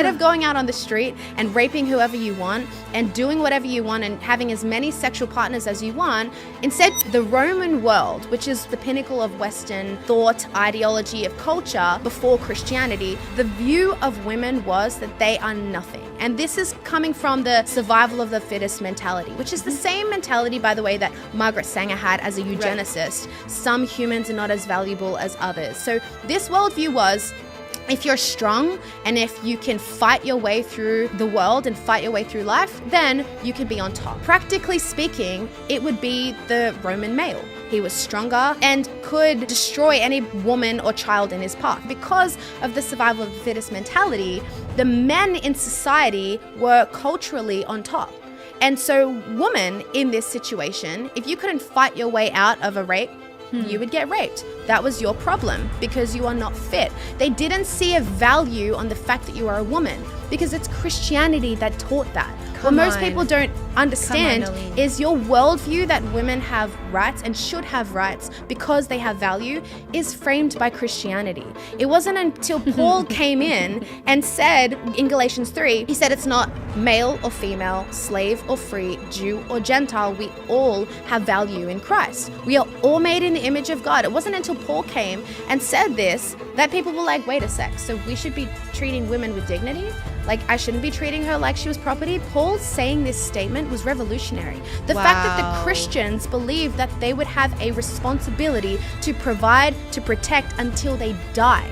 instead of going out on the street and raping whoever you want and doing whatever you want and having as many sexual partners as you want, instead the Roman world, which is the pinnacle of Western thought, ideology, of culture before Christianity, the view of women was that they are nothing. And this is coming from the survival of the fittest mentality, which is the same mentality, by the way, that Margaret Sanger had as a eugenicist. Right. Some humans are not as valuable as others. So this worldview was, if you're strong and if you can fight your way through the world and fight your way through life, then you can be on top. Practically speaking, it would be the Roman male. He was stronger and could destroy any woman or child in his path. Because of the survival of the fittest mentality, the men in society were culturally on top. And so women in this situation, if you couldn't fight your way out of a rape, you would get raped. That was your problem because you are not fit. They didn't see a value on the fact that you are a woman because it's Christianity that taught that. What most people don't understand is your worldview that women have rights and should have rights because they have value is framed by Christianity. It wasn't until Paul came in and said in Galatians 3, he said it's not male or female, slave or free, Jew or Gentile. We all have value in Christ. We are all made in the image of God. It wasn't until Paul came and said this that people were like, wait a sec, so we should be treating women with dignity? Like, I shouldn't be treating her like she was property? Paul saying this statement was revolutionary. The fact that the Christians believed that they would have a responsibility to provide, to protect until they die.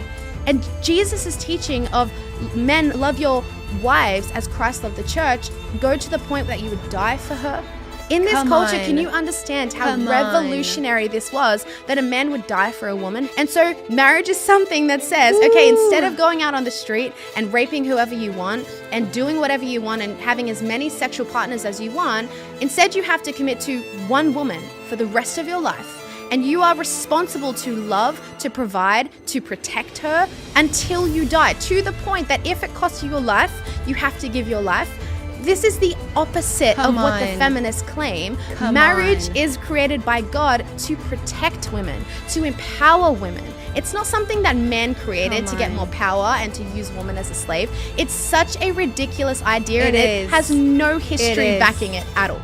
And Jesus' teaching of men, love your wives as Christ loved the church, go to the point that you would die for her. In this culture, can you understand how revolutionary this was, that a man would die for a woman? And so marriage is something that says, okay, instead of going out on the street and raping whoever you want and doing whatever you want and having as many sexual partners as you want, instead you have to commit to one woman for the rest of your life. And you are responsible to love, to provide, to protect her until you die, to the point that if it costs you your life, you have to give your life. This is the opposite of what the feminists claim. Marriage is created by God to protect women, to empower women. It's not something that men created to get more power and to use women as a slave. It's such a ridiculous idea, and it has no history backing it at all.